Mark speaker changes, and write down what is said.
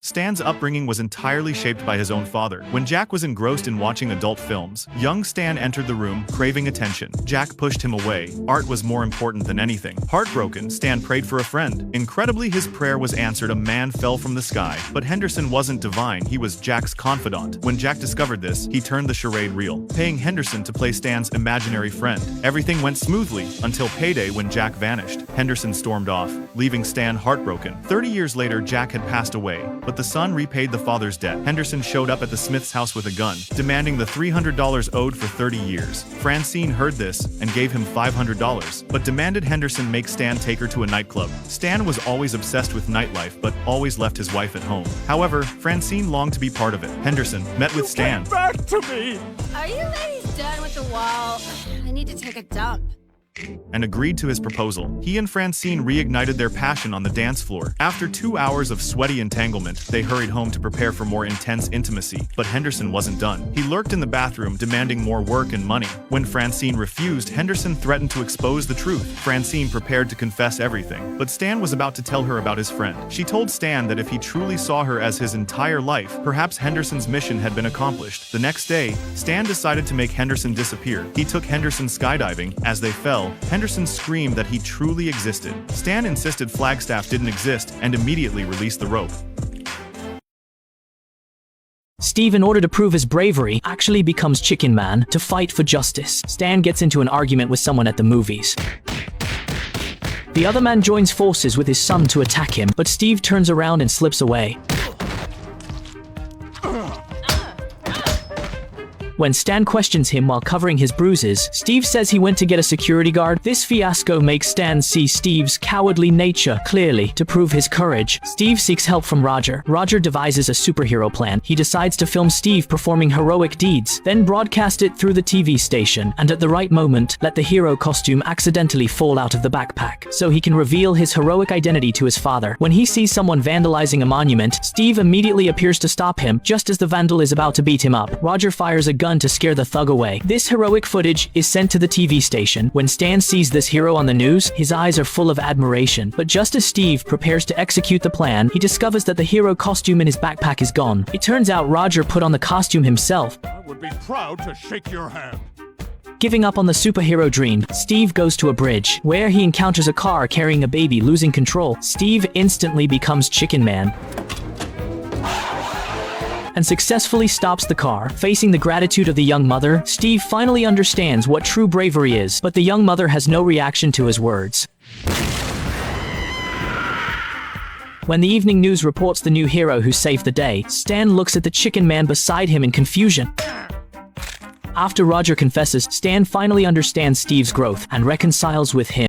Speaker 1: Stan's upbringing was entirely shaped by his own father. When Jack was engrossed in watching adult films, young Stan entered the room, craving attention. Jack pushed him away. Art was more important than anything. Heartbroken, Stan prayed for a friend. Incredibly, his prayer was answered. A man fell from the sky. But Henderson wasn't divine, he was Jack's confidant. When Jack discovered this, he turned the charade real, paying Henderson to play Stan's imaginary friend. Everything went smoothly, until payday when Jack vanished. Henderson stormed off, leaving Stan heartbroken. 30 years later, Jack had passed away, but the son repaid the father's debt. Henderson showed up at the Smith's house with a gun, demanding the $300 owed for 30 years. Francine heard this and gave him $500, but demanded Henderson make Stan take her to a nightclub. Stan was always obsessed with nightlife, but always left his wife at home. However, Francine longed to be part of it. Henderson met with Stan.
Speaker 2: Get back to me!
Speaker 3: Are you ladies done with the wall? I need to take a dump.
Speaker 1: And agreed to his proposal. He and Francine reignited their passion on the dance floor. After 2 hours of sweaty entanglement, they hurried home to prepare for more intense intimacy. But Henderson wasn't done. He lurked in the bathroom, demanding more work and money. When Francine refused, Henderson threatened to expose the truth. Francine prepared to confess everything, but Stan was about to tell her about his friend. She told Stan that if he truly saw her as his entire life, perhaps Henderson's mission had been accomplished. The next day, Stan decided to make Henderson disappear. He took Henderson skydiving. As they fell, Henderson screamed that he truly existed. Stan insisted Flagstaff didn't exist and immediately released the rope.
Speaker 4: Steve, in order to prove his bravery, actually becomes Chicken Man to fight for justice. Stan gets into an argument with someone at the movies. The other man joins forces with his son to attack him, but Steve turns around and slips away. When Stan questions him while covering his bruises, Steve says he went to get a security guard. This fiasco makes Stan see Steve's cowardly nature clearly. To prove his courage, Steve seeks help from Roger. Roger devises a superhero plan. He decides to film Steve performing heroic deeds, then broadcast it through the TV station, and at the right moment, let the hero costume accidentally fall out of the backpack, so he can reveal his heroic identity to his father. When he sees someone vandalizing a monument, Steve immediately appears to stop him, just as the vandal is about to beat him up. Roger fires a gun to scare the thug away. This heroic footage is sent to the TV station. When Stan sees this hero on the news, his eyes are full of admiration. But just as Steve prepares to execute the plan, he discovers that the hero costume in his backpack is gone. It turns out Roger put on the costume himself.
Speaker 2: I would be proud to shake your hand.
Speaker 4: Giving up on the superhero dream, Steve goes to a bridge, where he encounters a car carrying a baby. Losing control, Steve instantly becomes Chicken Man and successfully stops the car. Facing the gratitude of the young mother, Steve finally understands what true bravery is, but the young mother has no reaction to his words. When the evening news reports the new hero who saved the day, Stan looks at the Chicken Man beside him in confusion. After Roger confesses, Stan finally understands Steve's growth and reconciles with him.